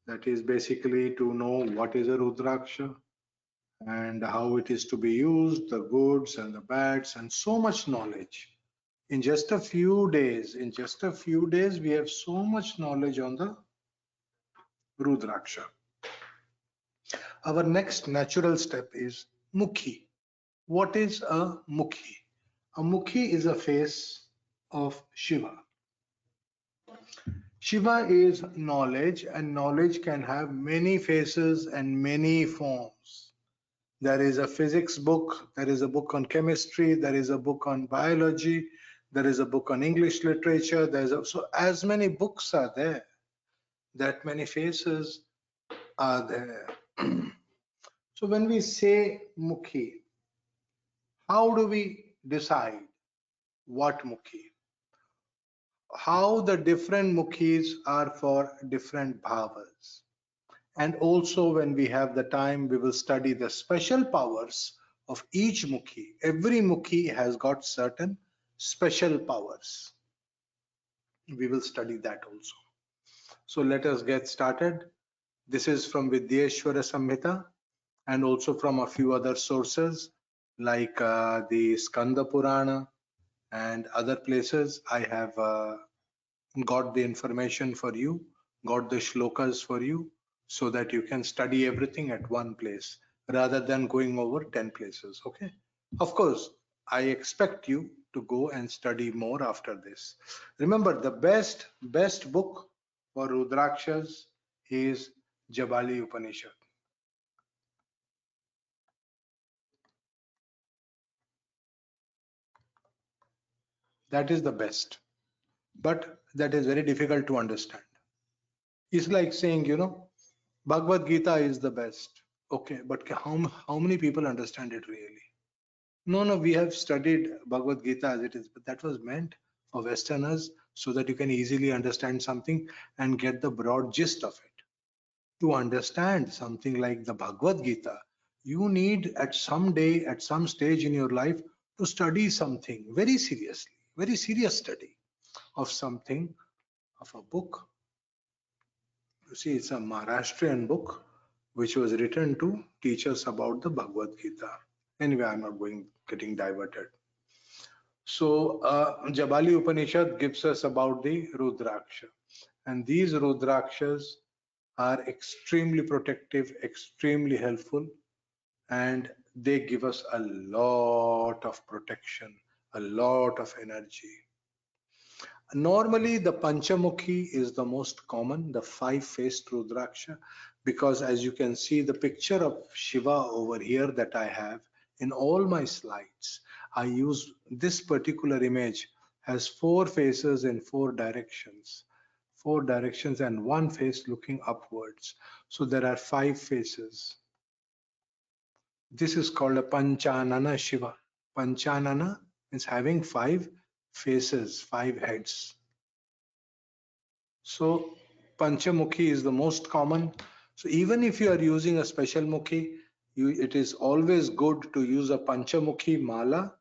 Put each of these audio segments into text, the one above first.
That is basically to know what is a Rudraksha and how it is to be used, the goods and the bads, and so much knowledge. In just a few days, we have so much knowledge on the Rudraksha. Our next natural step is Mukhi. What is a Mukhi? A Mukhi is a face of Shiva. Shiva is knowledge, and knowledge can have many faces and many forms. There is a physics book, there is a book on chemistry, there is a book on biology, there is a book on English literature. So as many books are there, that many faces are there. So when we say Mukhi, how do we decide what Mukhi? How the different Mukhis are for different bhavas. And also when we have the time, we will study the special powers of each Mukhi. Every Mukhi has got certain special powers. We will study that also. So let us get started. This is from Vidyeshwara Samhita and also from a few other sources like the Skanda Purana and other places. I have got the information for you, got the shlokas for you, so that you can study everything at one place rather than going over 10 places. Okay. Of course, I expect you to go and study more after this. Remember, the best book for Rudrakshas is Jabali Upanishad. That is the best, but that is very difficult to understand. It's like saying, Bhagavad Gita is the best. Okay, but how many people understand it really? No, no, we have studied Bhagavad Gita as it is, but that was meant for Westerners so that you can easily understand something and get the broad gist of it. To understand something like the Bhagavad Gita, you need at some day, at some stage in your life, to study something very seriously, very serious study of something, of a book. You see, it's a Maharashtrian book which was written to teach us about the Bhagavad Gita. Anyway, I'm not getting diverted. So, Jabali Upanishad gives us about the Rudraksha. And these Rudrakshas are extremely protective, extremely helpful, and they give us a lot of protection, a lot of energy. Normally, the Panchamukhi is the most common, the five-faced Rudraksha, because as you can see the picture of Shiva over here that I have in all my slides, I use this particular image has four faces in four directions and one face looking upwards. So there are five faces. This is called a Panchanana Shiva. Panchanana means having five faces, five heads. So Panchamukhi is the most common. So even if you are using a special Mukhi, it is always good to use a Panchamukhi mala,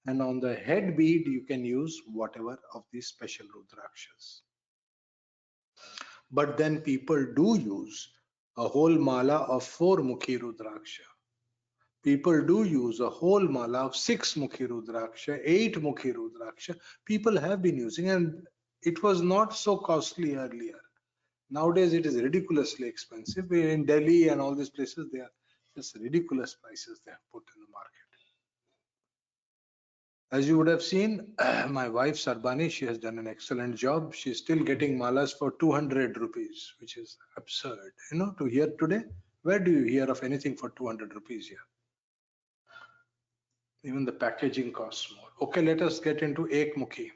and on the head bead you can use whatever of these special Rudrakshas. But then people do use a whole mala of four Mukhi Rudraksha. People do use a whole mala of six Mukhi Rudraksha, eight Mukhi Rudraksha. People have been using, and it was not so costly earlier. Nowadays, it is ridiculously expensive. In Delhi and all these places, they are just ridiculous prices they have put in the market. As you would have seen, my wife Sarbani, she has done an excellent job. She's still getting malas for 200 rupees, which is absurd. To hear today, where do you hear of anything for 200 rupees here? Even the packaging costs more. Okay, let us get into Ekmukhi.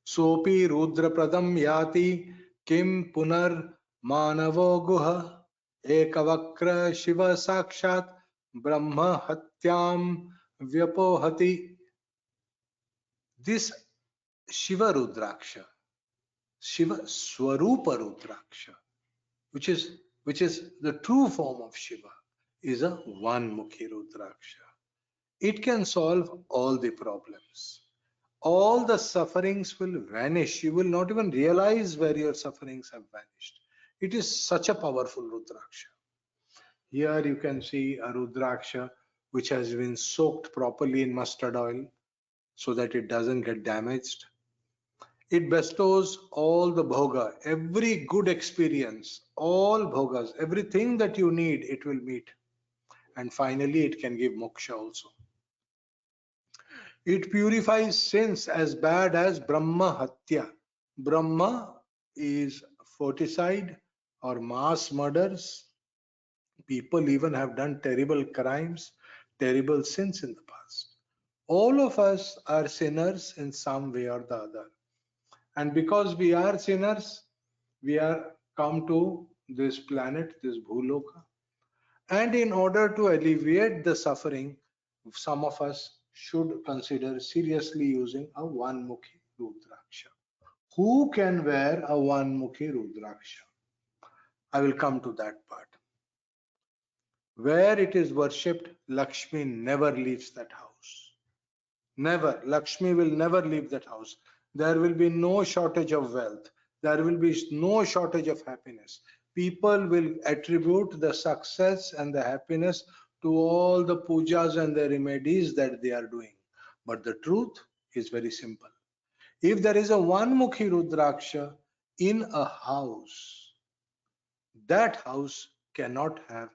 Sopi Rudra Pradam Yati Kim Punar Manavo Guha Ekavakra Shiva Sakshat Brahma Hatyam Vyapohati. This Shiva Rudraksha, Shiva Swarupa Rudraksha, which is the true form of Shiva, is a one-mukhi Rudraksha. It can solve all the problems. All the sufferings will vanish. You will not even realize where your sufferings have vanished. It is such a powerful Rudraksha. Here you can see a Rudraksha which has been soaked properly in mustard oil so that it doesn't get damaged. It bestows all the bhoga, every good experience, all bhogas, everything that you need, it will meet. And finally, it can give moksha also. It purifies sins as bad as Brahma Hatya. Brahma is foeticide or mass murders. People even have done terrible crimes, terrible sins in the past. All of us are sinners in some way or the other. And because we are sinners, we are come to this planet, this Bhuloka. And in order to alleviate the suffering, some of us should consider seriously using a one-mukhi Rudraksha. Who can wear a one-mukhi Rudraksha? I will come to that part. Where it is worshipped, Lakshmi never leaves that house. Never. Lakshmi will never leave that house. There will be no shortage of wealth. There will be no shortage of happiness. People will attribute the success and the happiness to all the pujas and the remedies that they are doing. But the truth is very simple. If there is a one-mukhi Rudraksha in a house, that house cannot have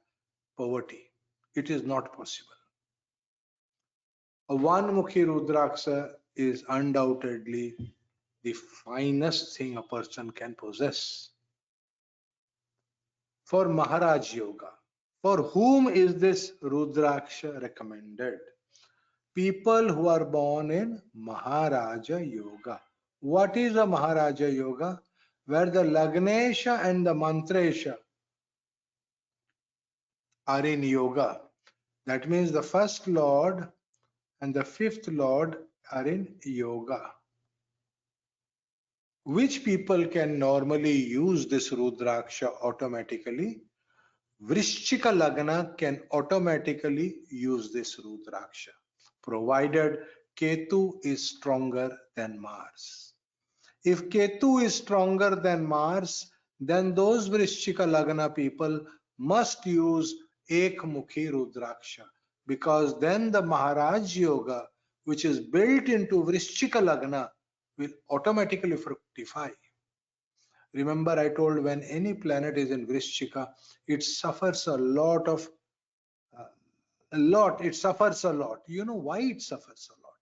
poverty. It is not possible. A one-mukhi Rudraksha is undoubtedly the finest thing a person can possess. For Maharaj Yoga, for whom is this Rudraksha recommended? People who are born in Maharaja Yoga. What is a Maharaja Yoga? Where the Lagnesha and the Mantresha are in yoga. That means the first Lord and the fifth Lord are in yoga. Which people can normally use this Rudraksha automatically? Vrishchika Lagna can automatically use this Rudraksha, provided Ketu is stronger than Mars. If Ketu is stronger than Mars, then those Vrishchika Lagna people must use Ekmukhi Rudraksha, because then the Maharaj Yoga, which is built into Vrishchika Lagna, will automatically fructify. Remember, I told when any planet is in Vrishchika, it suffers uh, it suffers a lot. You know why it suffers a lot?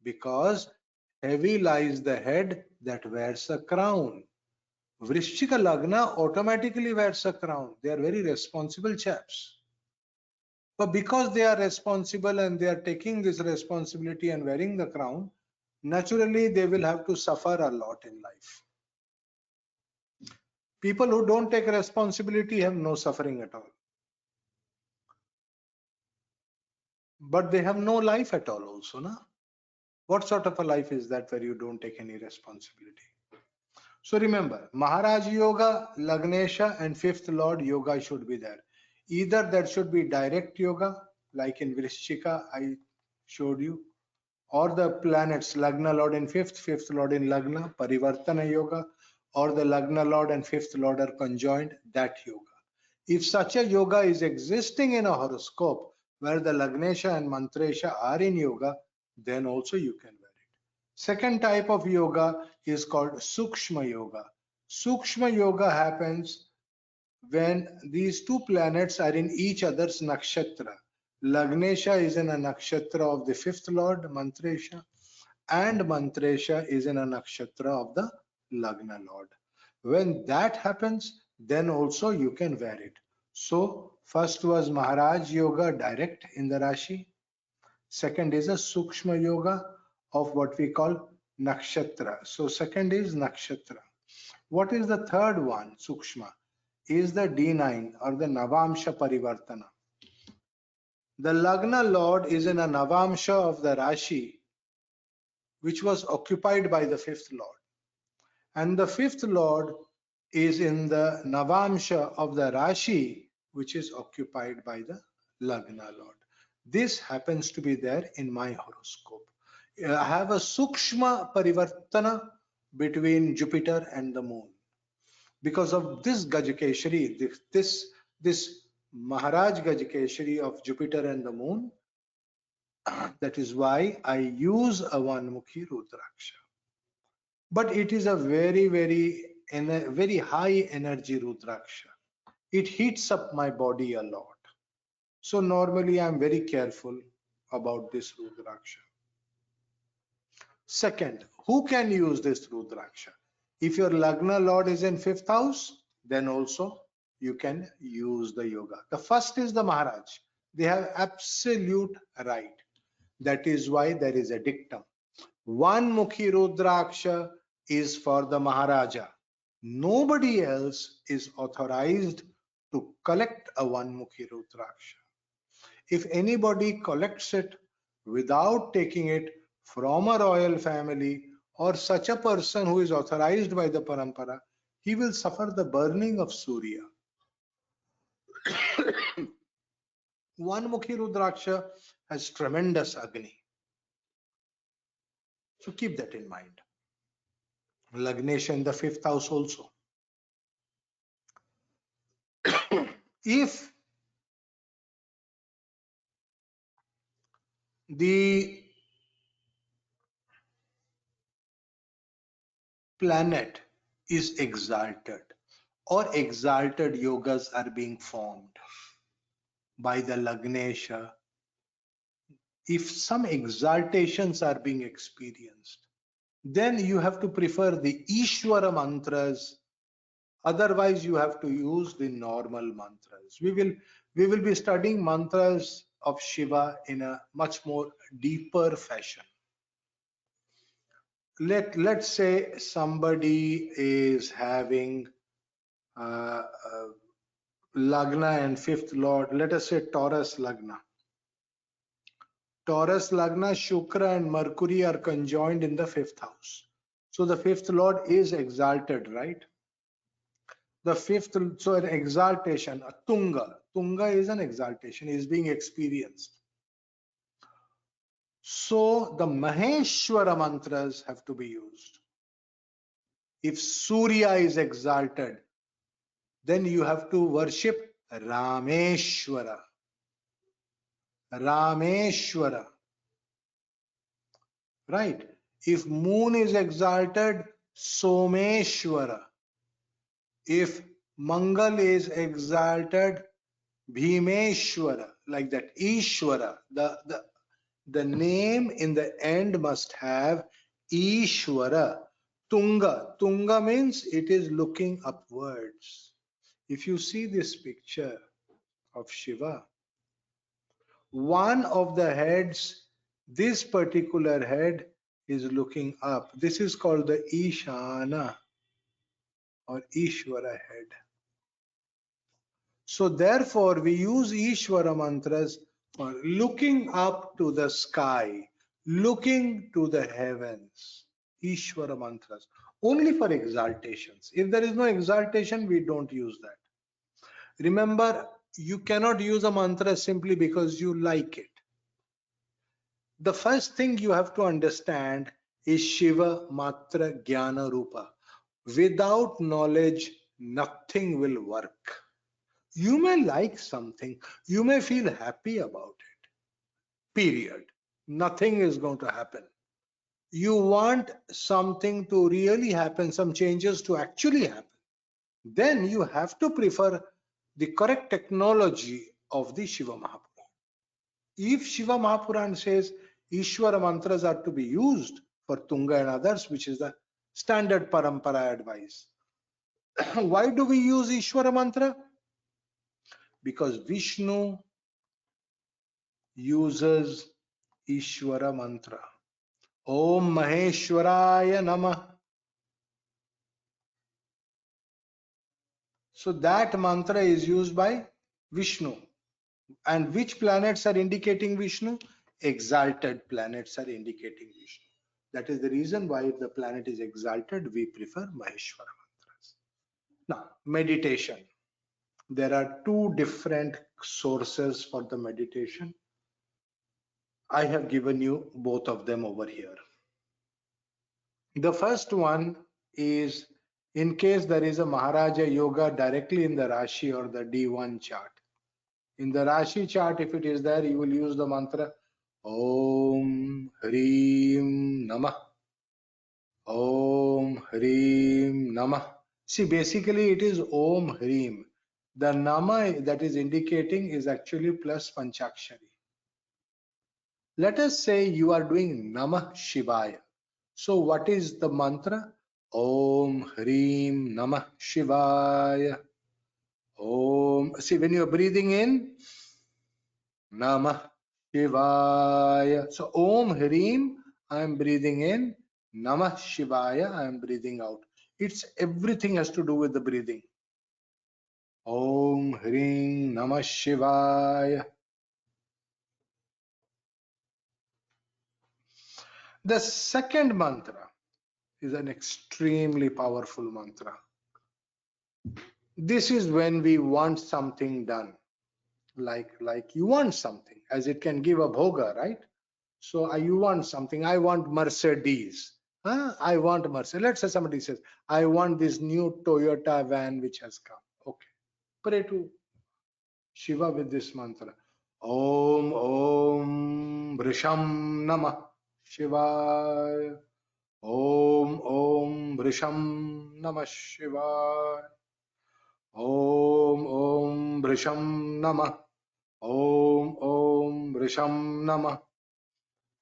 Because heavy lies the head that wears a crown. Vrishchika Lagna automatically wears a crown. They are very responsible chaps. But because they are responsible and they are taking this responsibility and wearing the crown, naturally they will have to suffer a lot in life. People who don't take responsibility have no suffering at all. But they have no life at all also, na? What sort of a life is that where you don't take any responsibility? So remember, Maharaj Yoga, Lagnesha and fifth Lord Yoga should be there. Either that should be direct yoga, like in Vrishchika I showed you, or the planets Lagna Lord in fifth Lord in Lagna, Parivartana Yoga, or the Lagna Lord and fifth Lord are conjoined, that yoga. If such a yoga is existing in a horoscope where the Lagnesha and Mantresha are in yoga, then also you can wear it. Second type of yoga is called Sukshma Yoga. Sukshma Yoga happens when these two planets are in each other's nakshatra. Lagnesha is in a nakshatra of the fifth lord, Mantresha, and Mantresha is in a nakshatra of the Lagna lord. When that happens, then also you can wear it. So, first was Maharaj Yoga direct in the Rashi. Second is a Sukshma Yoga of what we call Nakshatra. So, second is Nakshatra. What is the third one, Sukshma? Is the D9 or the Navamsha Parivartana. The Lagna Lord is in a Navamsha of the Rashi, which was occupied by the fifth Lord. And the fifth Lord is in the Navamsha of the Rashi, which is occupied by the Lagna Lord. This happens to be there in my horoscope. I have a Sukshma Parivartana between Jupiter and the Moon. Because of this Gajakeshari, this Maharaj Gajakeshari of Jupiter and the moon, that is why I use a one-mukhi Rudraksha. But it is a very high energy Rudraksha. It heats up my body a lot. So normally I'm very careful about this Rudraksha. Second, who can use this Rudraksha? If your Lagna Lord is in 5th house, then also you can use the yoga. The first is the Maharaj. They have absolute right. That is why there is a dictum. One Mukhi Rudraksha is for the Maharaja. Nobody else is authorized to collect a one Mukhi Rudraksha. If anybody collects it without taking it from a royal family or such a person who is authorized by the parampara, he will suffer the burning of Surya. One Mukhi Rudraksha has tremendous Agni. So keep that in mind. Lagnesha in the 5th house also. If the planet is exalted or exalted yogas are being formed by the Lagnesha, if some exaltations are being experienced, then you have to prefer the Ishvara mantras. Otherwise, you have to use the normal mantras. We will be studying mantras of Shiva in a much more deeper fashion. Let's say somebody is having uh, uh, Lagna and 5th Lord. Let us say Taurus Lagna. Taurus Lagna, Shukra and Mercury are conjoined in the 5th house. So the 5th Lord is exalted, right? The 5th, so an exaltation, a Tunga. Tunga is an exaltation, is being experienced. So the Maheshwara mantras have to be used. If Surya is exalted, then you have to worship Rameshwara. Rameshwara. Right? If moon is exalted, Someshwara. If Mangal is exalted, Bhimeshwara, like that. Ishwara. The name in the end must have Ishwara. Tunga. Tunga means it is looking upwards. If you see this picture of Shiva, one of the heads, this particular head is looking up. This is called the Ishana or Ishvara head. So therefore we use Ishvara mantras for looking up to the sky, looking to the heavens. Ishvara mantras. Only for exaltations. If there is no exaltation, we don't use that. Remember, you cannot use a mantra simply because you like it. The first thing you have to understand is Shiva Matra Jnana Rupa. Without knowledge, nothing will work. You may like something, you may feel happy about it, period. Nothing is going to happen. You want something to really happen, some changes to actually happen, then you have to prefer the correct technology of the Shiva Mahapuran. If Shiva Mahapuran says Ishvara mantras are to be used for Tunga and others, which is the standard parampara advice, why do we use Ishvara mantra? Because Vishnu uses Ishvara mantra. Om Maheshwaraya Namah. So that mantra is used by Vishnu. And which planets are indicating Vishnu? Exalted planets are indicating Vishnu. That is the reason why if the planet is exalted, we prefer Maheshwara mantras. Now, meditation. There are two different sources for the meditation. I have given you both of them over here. The first one is In case there is a Maharaja Yoga directly in the Rashi or the D1 chart. In the Rashi chart, if it is there, you will use the mantra Om Hrim Namah. Om Hrim Namah. See, basically it is Om Hrim. The Nama that is indicating is actually plus Panchakshari. Let us say you are doing Namah Shivaya. So what is the mantra? Om Hrim Namah Shivaya. Om. See, when you are breathing in, Namah Shivaya. So Om Hrim, I am breathing in. Namah Shivaya, I am breathing out. It's everything has to do with the breathing. Om Hrim Namah Shivaya. The second mantra is an extremely powerful mantra. This is when we want something done. Like you want something, as it can give a bhoga, right? So you want something. I want Mercedes. I want Mercedes. Let's say somebody says, I want this new Toyota van which has come. Okay. Pray to Shiva with this mantra. Om Om Vrisham Namah Shivaya. Om Vrisham Namah Shivaya. Om Vrisham Namah. Om Vrisham Namah.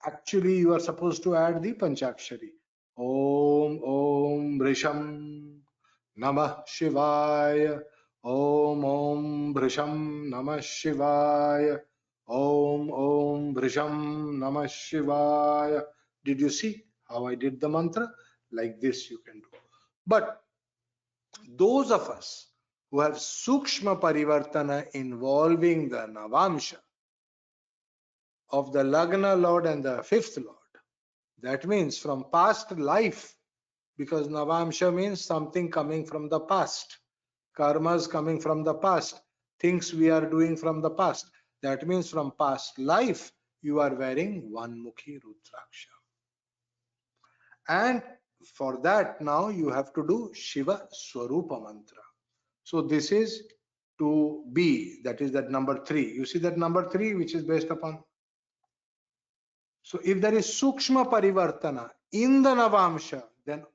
Actually, you are supposed to add the Panchakshari. Om Vrisham Namah Shivaya. Om Vrisham Namah Shivaya. Om Vrisham Namah Shivaya. Did you see how I did the mantra? Like this you can do. But those of us who have Sukshma Parivartana involving the Navamsha of the Lagna Lord and the fifth Lord, that means from past life, because Navamsha means something coming from the past, karmas coming from the past, things we are doing from the past. That means from past life, you are wearing one Mukhi Rudraksha. And for that, now you have to do Shiva Swarupa Mantra. So this is to be, that is that number 3. You see that number 3, which is based upon. So if there is Sukshma Parivartana in the Navamsha, then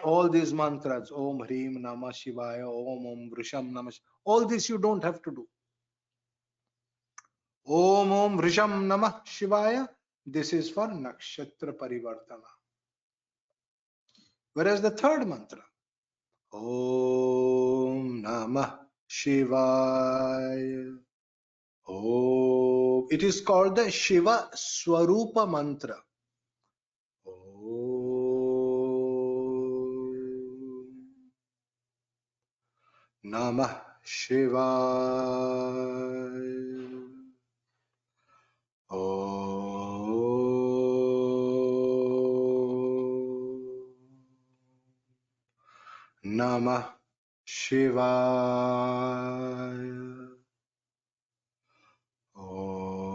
all these mantras, Om Hrim Namah Shivaya, Om Vrisham Namah, all this you don't have to do. Om Vrisham Namah Shivaya, this is for Nakshatra Parivartana. Whereas the third mantra, Om Namah Shivaya, Om, it is called the Shiva Swarupa Mantra. Namah Shivaya. Om Namah Shivaya. Om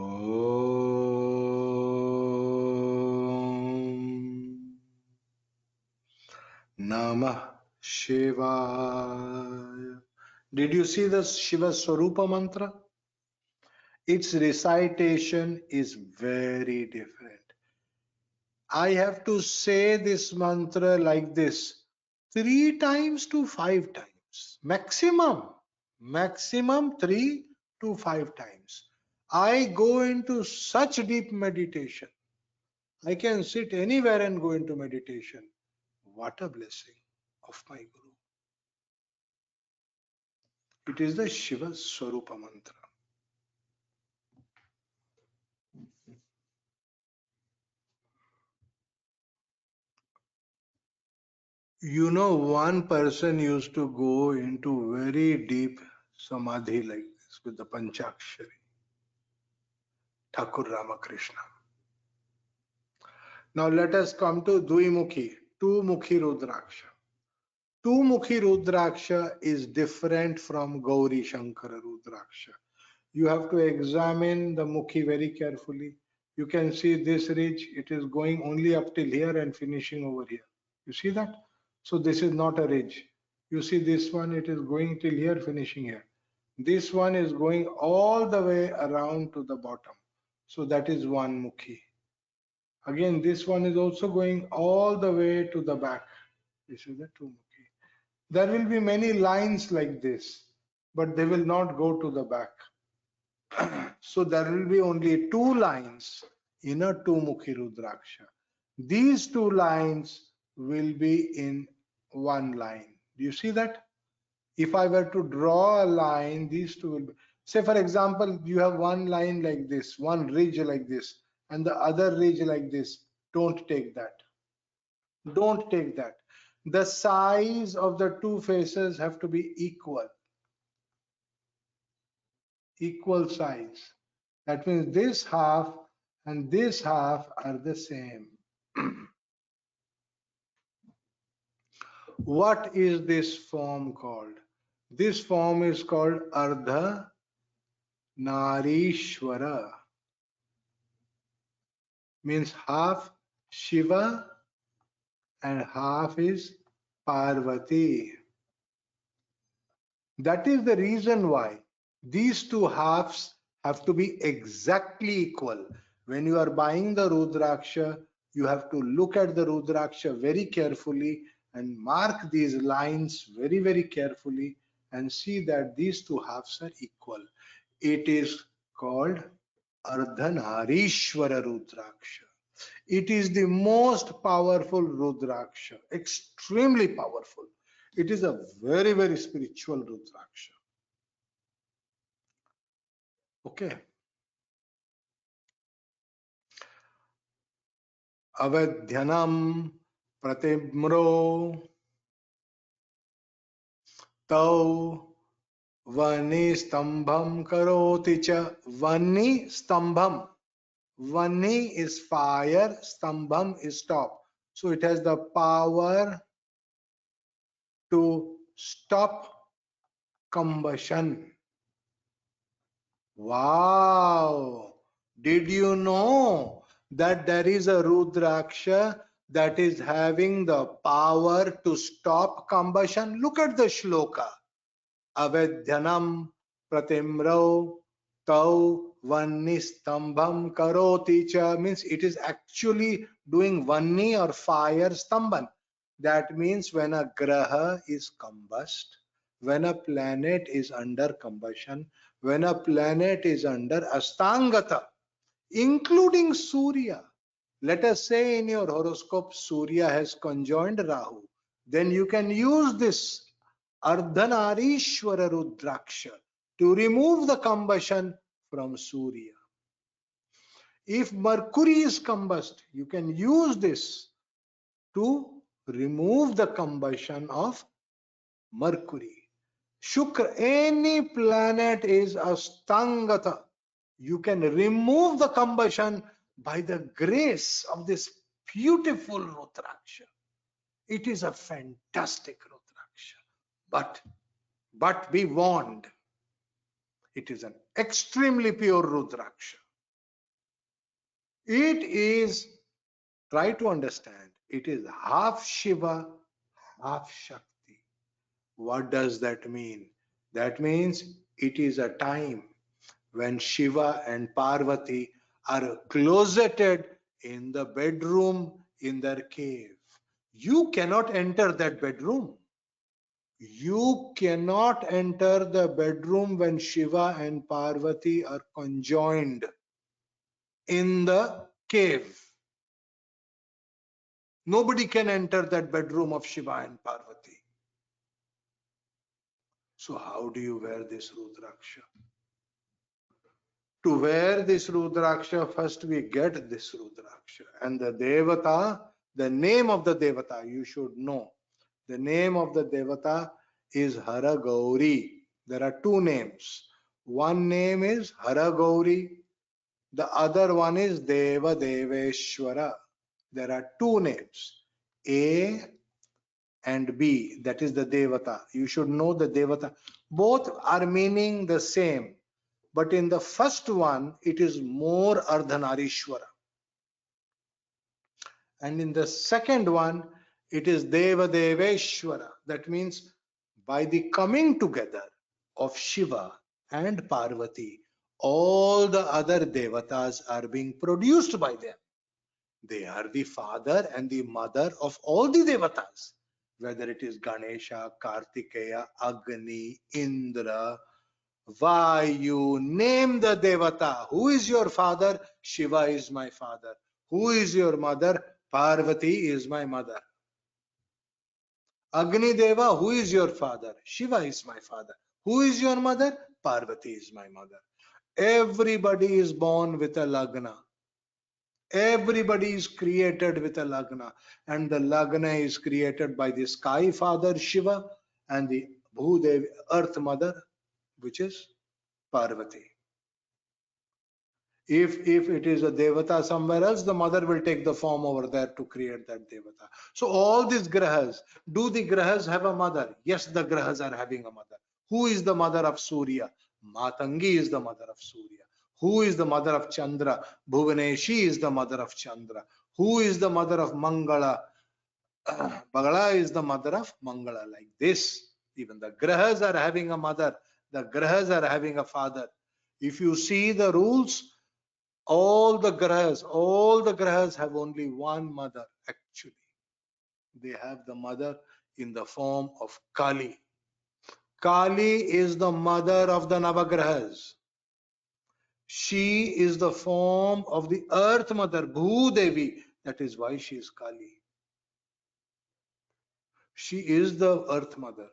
Namah Shivaya. Did you see the Shiva Swarupa mantra? Its recitation is very different. I have to say this mantra like this 3 times to 5 times. Maximum 3 to 5 times. I go into such deep meditation. I can sit anywhere and go into meditation. What a blessing of my Guru. It is the Shiva Swarupa mantra. You know, one person used to go into very deep samadhi like this with the Panchakshari. Thakur Ramakrishna. Now let us come to Dvimukhi, two-mukhi Rudraksha. Two-mukhi Rudraksha is different from Gauri Shankara Rudraksha. You have to examine the Mukhi very carefully. You can see this ridge, it is going only up till here and finishing over here. You see that? So this is not a ridge. You see this one, it is going till here, finishing here. This one is going all the way around to the bottom. So that is one Mukhi. Again, this one is also going all the way to the back. This is the two Mukhi. There will be many lines like this, but they will not go to the back. So there will be only two lines in a two-mukhi Rudraksha. These two lines will be in one line. Do you see that? If I were to draw a line, these two will be. Say for example, you have one line like this, one ridge like this, and the other ridge like this. Don't take that. Don't take that. The size of the two faces have to be equal. Equal size. That means this half and this half are the same. What is this form called? This form is called Ardha Narishwara. Means half Shiva and half is Parvati. That is the reason why these two halves have to be exactly equal. When you are buying the Rudraksha, you have to look at the Rudraksha very carefully and mark these lines very, very carefully and see that these two halves are equal. It is called Ardhanarishwara Rudraksha. It is the most powerful Rudraksha, extremely powerful. It is a very, very spiritual Rudraksha. Okay. Avedhyanam pratimro tau vani stambham karoti cha. Vani stambham. Vani is fire, stambham is stop. So it has the power to stop combustion. Wow! Did you know that there is a Rudraksha that is having the power to stop combustion? Look at the shloka. Avedhyanam pratimrau tau vannistambham karoti cha, means it is actually doing vanni or fire stambhan. That means when a graha is combust, when a planet is under combustion, when a planet is under astangata, including Surya. Let us say in your horoscope Surya has conjoined Rahu. Then you can use this Ardhanarishwara Rudraksha to remove the combustion from Surya. If Mercury is combust, you can use this to remove the combustion of Mercury. Shukra, any planet is astangata. You can remove the combustion by the grace of this beautiful Rudraksha. It is a fantastic Rudraksha. But be warned, it is an extremely pure Rudraksha. It is, try to understand, it is half Shiva, half Shakti. What does that mean? That means it is a time when Shiva and Parvati are closeted in the bedroom in their cave. You cannot enter that bedroom. You cannot enter the bedroom when Shiva and Parvati are conjoined in the cave. Nobody can enter that bedroom of Shiva and Parvati. So how do you wear this Rudraksha? To wear this Rudraksha, first we get this Rudraksha. And the Devata, the name of the Devata, you should know. The name of the Devata is Hara Gauri. There are two names. One name is Hara Gauri. The other one is Deva Deveshwara. There are two names. A and B, that is the Devata. You should know the Devata. Both are meaning the same. But in the first one, it is more Ardhanarishwara. And in the second one, It is Deva Deveshwara. That means by the coming together of Shiva and Parvati, all the other devatas are being produced by them. They are the father and the mother of all the devatas, whether it is Ganesha, Kartikeya, Agni, Indra, Vayu, name the devata. Who is your father? Shiva is my father. Who is your mother? Parvati is my mother. Agni Deva, who is your father? Shiva is my father. Who is your mother? Parvati is my mother. Everybody is born with a lagna. Everybody is created with a lagna, and the lagna is created by the sky father Shiva and the Bhudevi earth mother, which is Parvati. If it is a devata somewhere else, the mother will take the form over there to create that devata. So all these grahas, do the grahas have a mother? Yes, the grahas are having a mother. Who is the mother of Surya? Matangi is the mother of Surya. Who is the mother of Chandra? Bhuvaneshi is the mother of Chandra. Who is the mother of Mangala? Bagala is the mother of Mangala. Like this, even the grahas are having a mother. The grahas are having a father. If you see the rules, all the grahas have only one mother. Actually, they have the mother in the form of Kali. Kali is the mother of the Navagrahas. She is the form of the earth mother, Bhudevi. That is why she is Kali. She is the earth mother.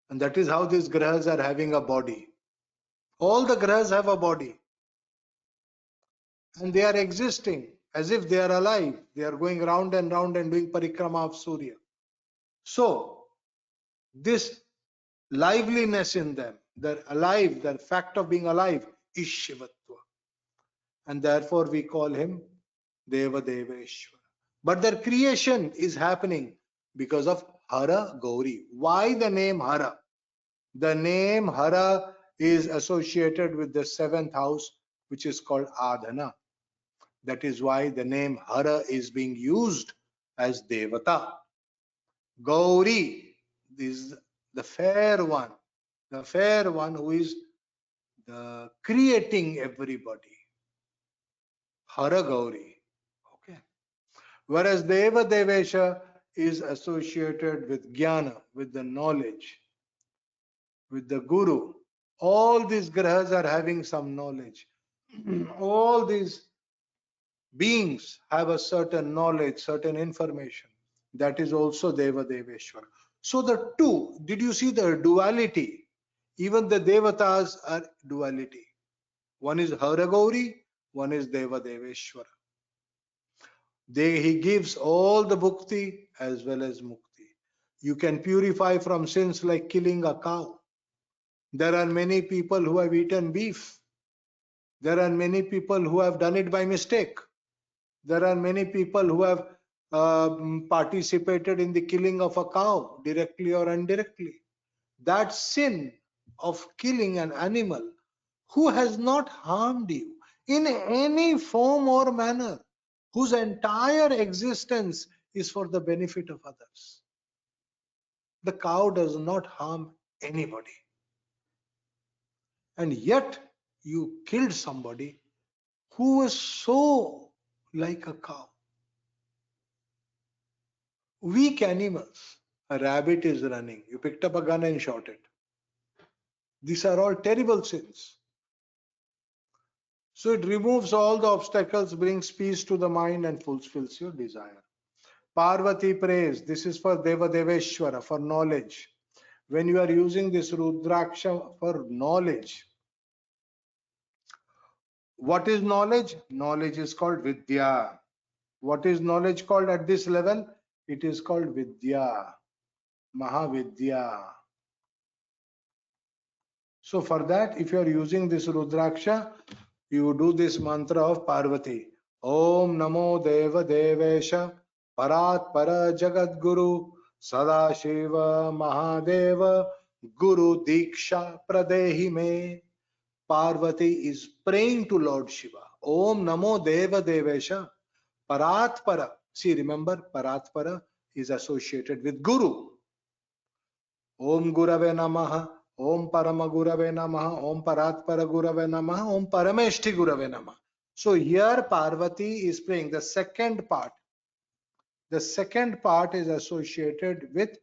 And that is how these grahas are having a body. All the grahas have a body. And they are existing as if they are alive. They are going round and round and doing parikrama of Surya. So, this liveliness in them, they're alive, the fact of being alive is Shivatva. And therefore we call him Deva Deveshwara. But their creation is happening because of Hara Gauri. Why the name Hara? The name Hara is associated with the seventh house, which is called Adhana. That is why the name Hara is being used as Devata. Gauri is the fair one who is the creating everybody. Hara Gauri. Okay. Whereas Deva Devesha is associated with Jnana, with the knowledge, with the Guru. All these grahas are having some knowledge. All these beings have a certain knowledge, certain information. That is also Deva Deveshwara. So the two, did you see the duality? Even the devatas are duality. One is Hara Gauri, one is Deva Deveshwara. He gives all the bhukti as well as mukti. You can purify from sins like killing a cow. There are many people who have eaten beef. There are many people who have done it by mistake. There are many people who have participated in the killing of a cow, directly or indirectly. That sin of killing an animal who has not harmed you in any form or manner, whose entire existence is for the benefit of others. The cow does not harm anybody. And yet you killed somebody who was so like a cow. Weak animals. A rabbit is running. You picked up a gun and shot it. These are all terrible sins. So it removes all the obstacles, brings peace to the mind and fulfills your desire. Parvati prays. This is for Deva Deveshwara, for knowledge. When you are using this Rudraksha for knowledge, what is knowledge? Knowledge is called Vidya. What is knowledge called at this level? It is called Vidya, Mahavidya. So for that, if you are using this Rudraksha, you do this mantra of Parvati. Om Namo Deva Devesha Parat Para Jagat Guru Sadashiva Mahadeva Guru Diksha Pradehi Me. Parvati is praying to Lord Shiva. Om Namo Deva Devesha Paratpara. See, remember, Paratpara is associated with Guru. Om Gurave Namaha, Om Parama Gurave Namaha, Om Paratpara Gurave Namaha, Om Parameshti Gurave Namaha. So here Parvati is playing the second part. The second part is associated with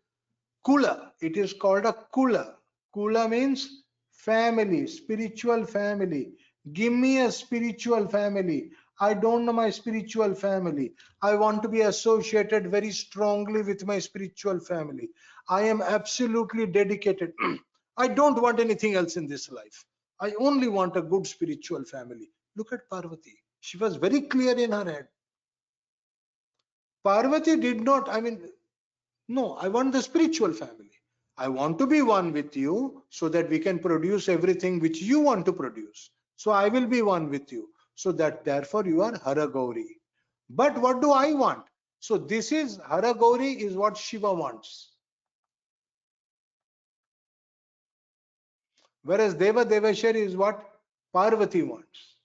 Kula. It is called a Kula. Kula means family, spiritual family. Give me a spiritual family. I don't know my spiritual family. I want to be associated very strongly with my spiritual family. I am absolutely dedicated. I don't want anything else in this life. I only want a good spiritual family. Look at Parvati. She was very clear in her head. Parvati did not, no, I want the spiritual family. I want to be one with you so that we can produce everything which you want to produce. So I will be one with you. So that therefore you are Hara Gauri. But what do I want? So this is Hara Gauri is what Shiva wants. Whereas Deva Deveshwari is what Parvati wants.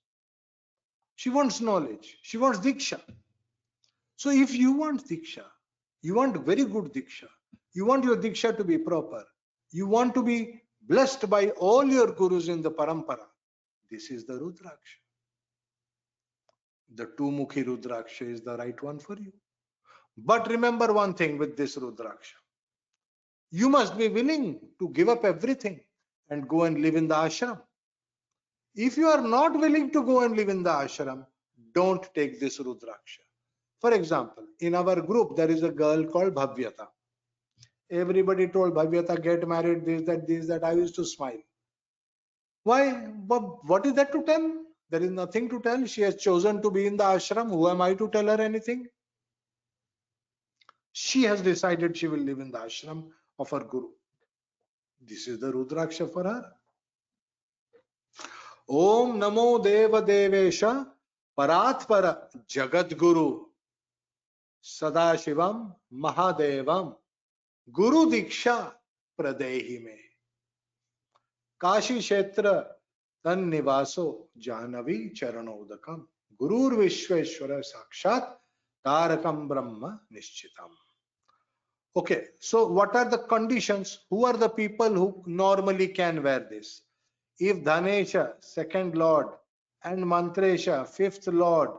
She wants knowledge. She wants Diksha. So if you want Diksha, you want very good Diksha, you want your Diksha to be proper, you want to be blessed by all your gurus in the Parampara, this is the Rudraksha. The two-mukhi Rudraksha is the right one for you. But remember one thing with this Rudraksha. You must be willing to give up everything and go and live in the ashram. If you are not willing to go and live in the ashram, don't take this Rudraksha. For example, in our group, there is a girl called Bhavyata. Everybody told Bhavyata, get married, this, that. I used to smile. Why? What is that to tell? There is nothing to tell. She has chosen to be in the ashram. Who am I to tell her anything? She has decided she will live in the ashram of her guru. This is the Rudraksha for her. Om Namo Deva Devesha Paratpara Jagat Guru Sadashivam Mahadevam Guru Diksha Pradehi Me Kashi Kshetra Tan Nivaso Jahnavi Charanodakam Gurur Vishweshwara Sakshat Tarakam Brahma Nishchitam. Okay, so what are the conditions? Who are the people who normally can wear this? If Dhanesha, second lord, and Mantresha, fifth lord,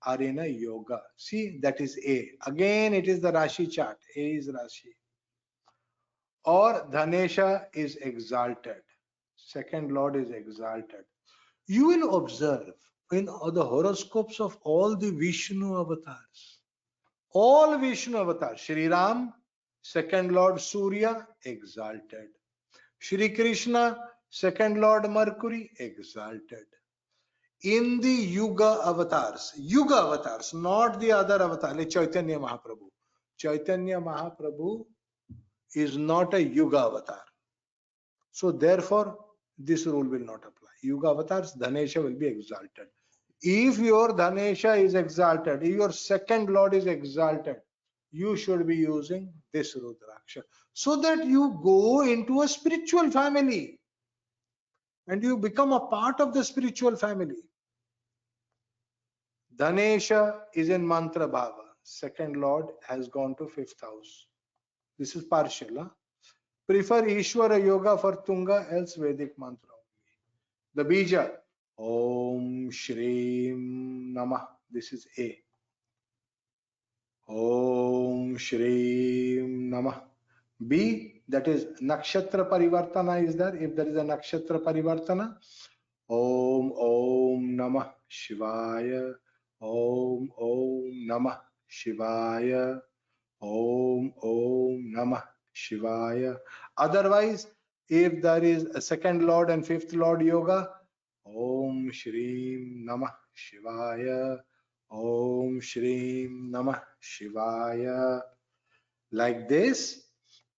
are in a yoga. See, that is A. Again, it is the Rashi chart. A is Rashi. Or Dhanesha is exalted. Second lord is exalted. You will observe in the horoscopes of all the Vishnu avatars. All Vishnu avatars. Shri Ram, second lord Surya, exalted. Shri Krishna, second lord Mercury, exalted. In the Yuga avatars, not the other avatar, like Chaitanya Mahaprabhu. Chaitanya Mahaprabhu is not a Yuga avatar. So therefore, this rule will not apply. Yuga avatars, Dhanesha will be exalted. If your Dhanesha is exalted, if your second lord is exalted, you should be using this Rudraksha so that you go into a spiritual family and you become a part of the spiritual family. Dhanesha is in mantra bhava. Second lord has gone to fifth house. This is partial. Huh? Prefer Ishwara yoga for Tunga, else Vedic mantra only. The bija Om Shrim Namah. This is A. Om Shrim Namah. B, that is Nakshatra Parivartana is there. If there is a Nakshatra Parivartana, Om Namah Shivaya. Om Namah Shivaya. Om Namah Shivaya. Otherwise, if there is a second lord and fifth lord yoga, Om Shrim Namah Shivaya. Om Shrim Namah Shivaya. Like this,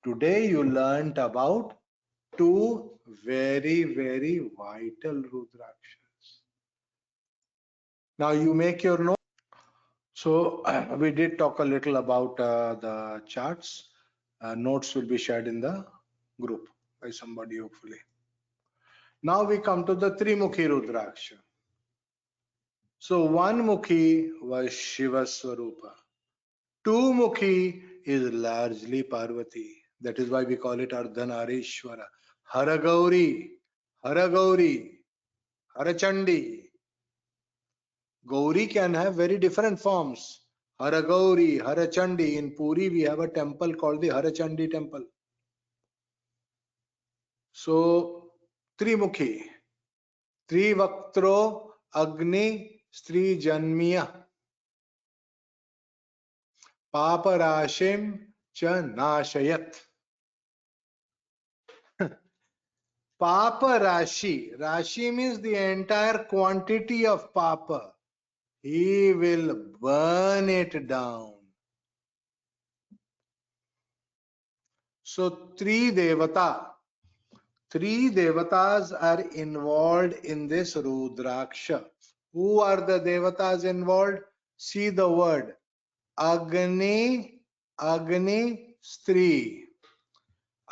today you learnt about two very, very vital Rudrakshas. Now you make your note. So we did talk a little about the charts. Notes will be shared in the group by somebody hopefully. Now we come to the Trimukhi Rudraksha. So one Mukhi was Shiva Swarupa. Two Mukhi is largely Parvati. That is why we call it Ardhanarishwara. Haragauri, Haragauri, Harachandi. Gauri can have very different forms. Haragauri, Harachandi. In Puri, we have a temple called the Harachandi temple. So, Trimukhi, Trivaktro, Agni, Stri Janmiya, Paparashim, Cha Nashayat. Papa Rashi. Rashi means the entire quantity of Papa. He will burn it down. So, three devatas are involved in this Rudraksha. Who are the devatas involved? See the word Agni, Agni, Stri.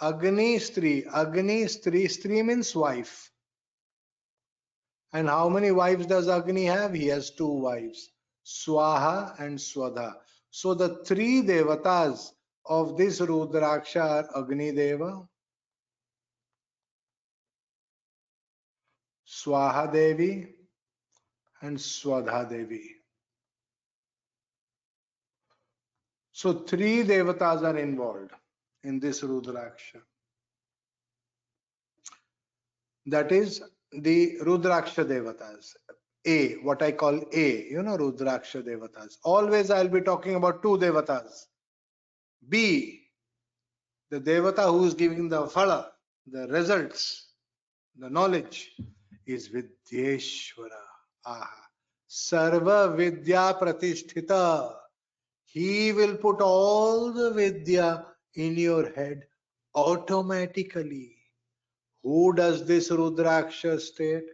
Agni, Stri. Agni, Stri. Stri means wife. And how many wives does Agni have? He has two wives, Swaha and Swadha. So the three devatas of this Rudraksha are Agni Deva, Swaha Devi, and Swadha Devi. So three devatas are involved in this Rudraksha. That is the Rudraksha devatas. What I call Rudraksha devatas. Always I'll be talking about two devatas. B, the devata who is giving the phala, the results, the knowledge, is Vidyeshwara. Aha. Sarva Vidya Pratisthita. He will put all the Vidya in your head automatically. Who does this Rudraksha state?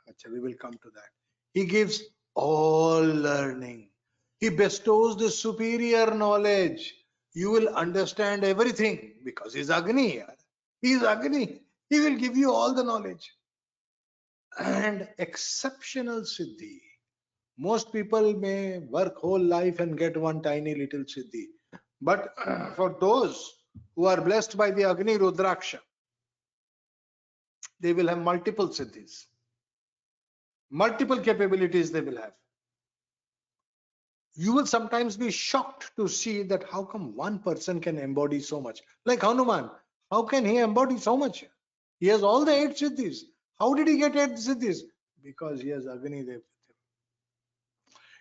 Achha, we will come to that. He gives all learning. He bestows the superior knowledge. You will understand everything because he's Agni. He is Agni. He will give you all the knowledge. And exceptional Siddhi. Most people may work whole life and get one tiny little Siddhi. But for those who are blessed by the Agni Rudraksha, they will have multiple Siddhis. Multiple capabilities they will have. You will sometimes be shocked to see that how come one person can embody so much. Like Hanuman, how can he embody so much? He has all the 8 siddhis. How did he get 8 siddhis? Because he has Agni Dev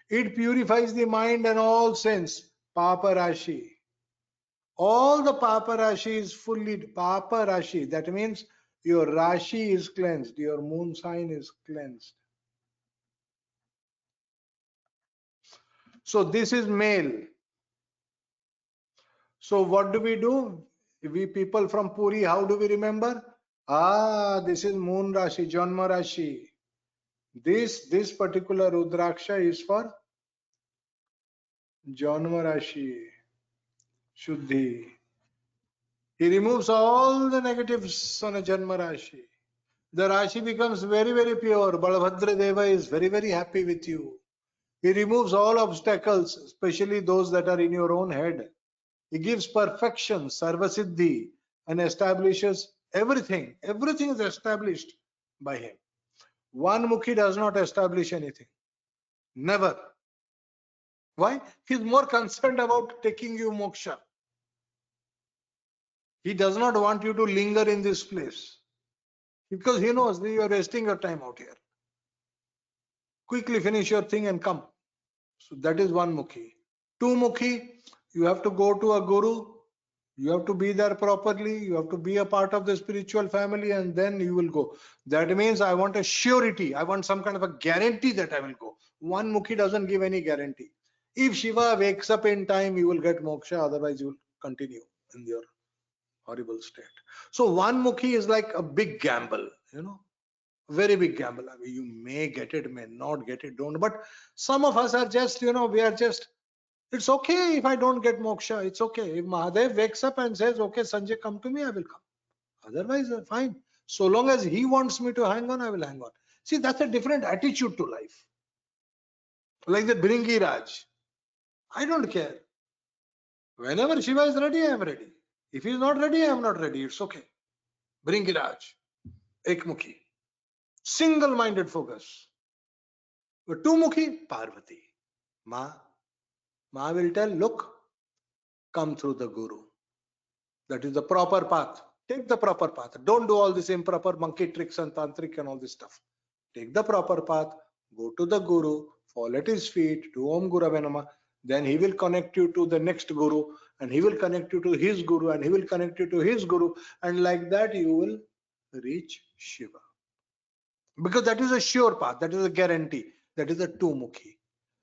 with him. It purifies the mind and all sense. Papa Rashi. All the Papa Rashi is fully Papa Rashi. That means your Rashi is cleansed. Your moon sign is cleansed. So this is male. So what do? We people from Puri, how do we remember? This is Moon Rashi, Janma Rashi. This particular Rudraksha is for Janma Rashi, Shuddhi. He removes all the negatives on a Janma Rashi. The Rashi becomes very, very pure. Balabhadra Deva is very, very happy with you. He removes all obstacles, especially those that are in your own head. He gives perfection, sarvasiddhi, and establishes everything. Everything is established by him. One Mukhi does not establish anything. Never. Why? He's more concerned about taking you moksha. He does not want you to linger in this place. Because he knows that you are wasting your time out here. Quickly finish your thing and come. So that is one Mukhi. Two Mukhi, you have to go to a guru. You have to be there properly. You have to be a part of the spiritual family, and then you will go. That means I want a surety. I want some kind of a guarantee that I will go. One Mukhi doesn't give any guarantee. If Shiva wakes up in time, you will get moksha. Otherwise, you will continue in your horrible state. So one Mukhi is like a big gamble, very big gamble. I mean, you may get it, may not get it, don't. But some of us are just, we are just, it's okay if I don't get moksha. It's okay. If Mahadev wakes up and says, okay, Sanjay, come to me, I will come. Otherwise, fine. So long as he wants me to hang on, I will hang on. See, that's a different attitude to life. Like the Bringi Raj. I don't care. Whenever Shiva is ready, I am ready. If he is not ready, I am not ready. It's okay. Bringi Raj. Ekmukhi. Single-minded focus. But two-mukhi, Parvati. Ma. Ma will tell, look, come through the Guru. That is the proper path. Take the proper path. Don't do all this improper monkey tricks and tantric and all this stuff. Take the proper path. Go to the Guru. Fall at his feet. Do Om Gurave Namah. Then he will connect you to the next Guru. And he will connect you to his Guru. And he will connect you to his Guru. And like that you will reach Shiva. Because that is a sure path. That is a guarantee. That is a two-mukhi.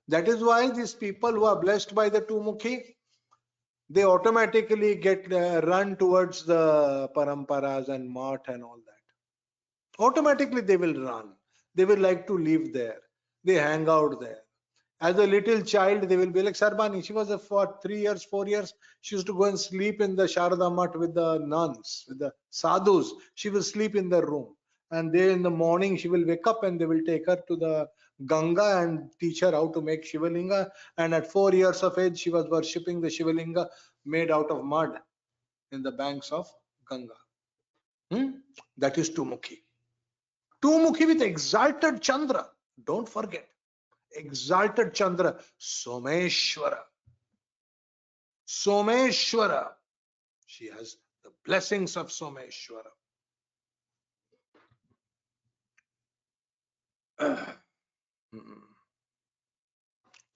That is why these people who are blessed by the two-mukhi, they automatically get run towards the paramparas and math and all that. Automatically they will run. They will like to live there. They hang out there. As a little child, they will be like Sarbani. She was for 3 years, 4 years. She used to go and sleep in the Sharada Math with the nuns, with the sadhus. She will sleep in their room. And then in the morning, she will wake up and they will take her to the Ganga and teach her how to make Shivalinga. And at 4 years of age, she was worshipping the Shivalinga made out of mud in the banks of Ganga. That is Tumukhi. Tumukhi with exalted Chandra. Don't forget. Exalted Chandra. Someshwara. Someshwara. She has the blessings of Someshwara.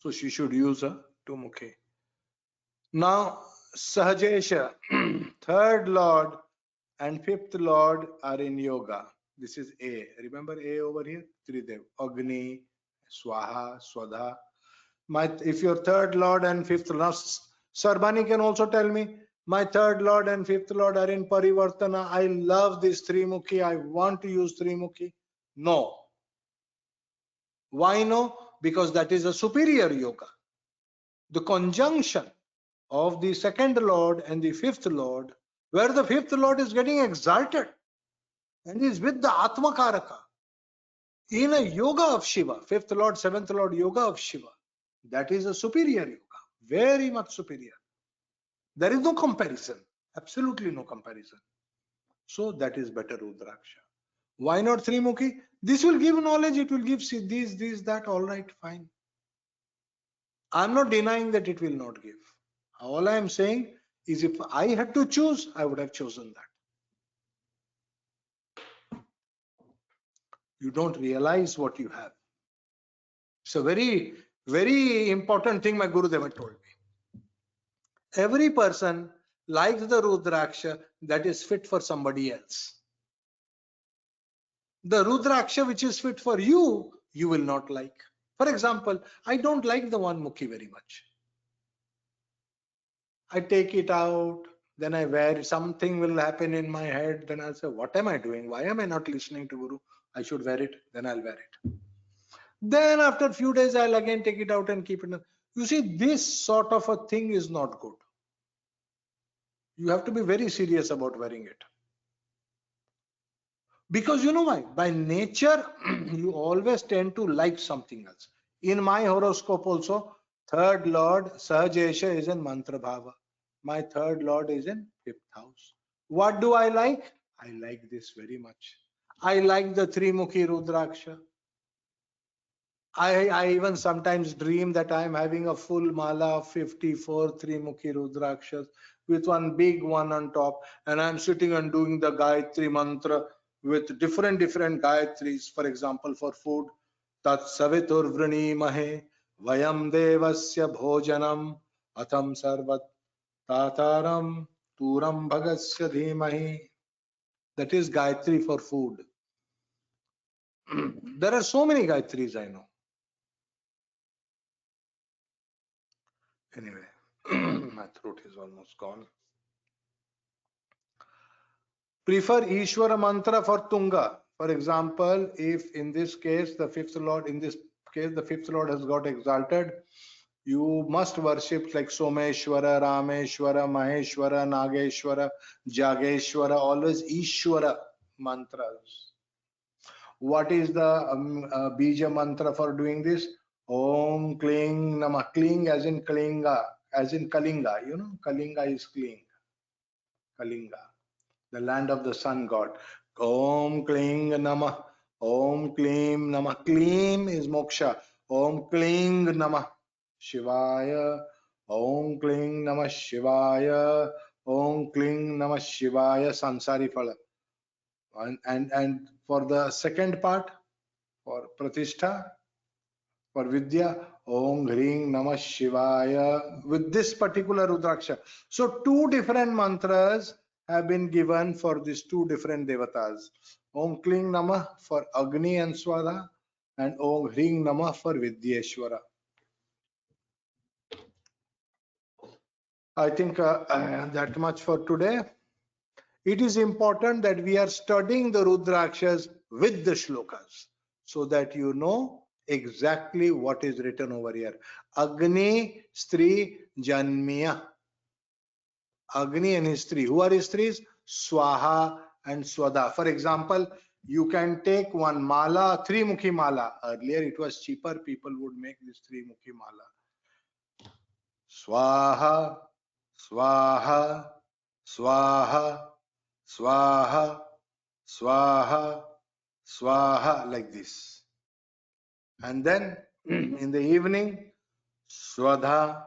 So she should use a Tumukhi. Now, Sahajesha, third Lord and fifth Lord are in yoga. This is A. Remember A over here? Tridev. Agni, Swaha, Swadha. If your third Lord and fifth Lord, Sarbani can also tell me, my third Lord and fifth Lord are in Parivartana. I love this Trimukhi. I want to use Trimukhi. No. Why no? Because that is a superior yoga. The conjunction of the second Lord and the fifth Lord, where the fifth Lord is getting exalted and is with the Atma Karaka in a yoga of Shiva, fifth Lord, seventh Lord yoga of Shiva. That is a superior yoga, very much superior. There is no comparison, absolutely no comparison. So that is better Rudraksha. Why not Trimukhi? This will give knowledge, it will give these, that, all right, fine. I'm not denying that it will not give. All I am saying is if I had to choose, I would have chosen that. You don't realize what you have. It's a very, very important thing my Gurudeva told me. Every person likes the Rudraksha that is fit for somebody else. The Rudraksha which is fit for you, you will not like. For example, I don't like the one Mukhi very much. I take it out, then I wear it. Something will happen in my head. Then I'll say, what am I doing? Why am I not listening to Guru? I should wear it. Then I'll wear it. Then after a few days, I'll again take it out and keep it. You see, this sort of a thing is not good. You have to be very serious about wearing it. Because you know why? By nature, you always tend to like something else. In my horoscope also, third Lord, Sahajesha is in Mantra Bhava. My third Lord is in fifth house. What do I like? I like this very much. I like the Trimukhi Rudraksha. I even sometimes dream that I am having a full mala of 54 Trimukhi Rudrakshas with one big one on top, and I'm sitting and doing the Gayatri mantra with different Gayatris. For example, for food, Tat Savitur Vranimahe Vayam Devasya Bhojanam Atham Sarvat Tataram Turam Bhagasya Dhimahi. That is Gayatri for food. There are so many Gayatris I know. Anyway, my throat is almost gone. Prefer Ishvara mantra for Tunga. For example, if in this case the fifth Lord, has got exalted, you must worship like Someshwara, Rameshwara, Maheshwara, Nageshwara, Jageshwara, always Ishvara mantras. What is the Bija mantra for doing this? Om Kling Namah. Kling as in Kalinga, as in Kalinga. You know, Kalinga is Kling. Kalinga, the land of the sun god. Om Kling Namah. Om Klim Namah. Klim is moksha. Om Kling Namah Shivaya. Om Kling Namah Shivaya. Om Kling Namah Shivaya. Sansari Phala. And for the second part, for Pratishtha, for Vidya, Om Hring Namah Shivaya, with this particular Rudraksha. So two different mantras have been given for these two different devatas. Om Kling Namah for Agni and Swada, and Om Hring Namah for Vidyeshwara. I think that much for today. It is important that we are studying the Rudrakshas with the shlokas so that you know exactly what is written over here. Agni Stri Janmiya. Agni and his three. Who are his threes? Swaha and Swada. For example, you can take one mala, three mukhi mala. Earlier it was cheaper, people would make this three mukhi mala. Swaha, Swaha, Swaha, Swaha, Swaha, Swaha, like this. And then in the evening, Swadha,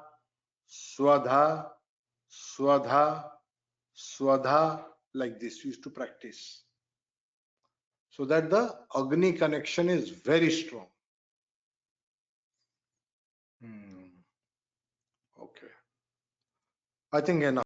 Swadha, Swadha, Swadha, like this. We used to practice. So that the Agni connection is very strong. Okay. I think enough.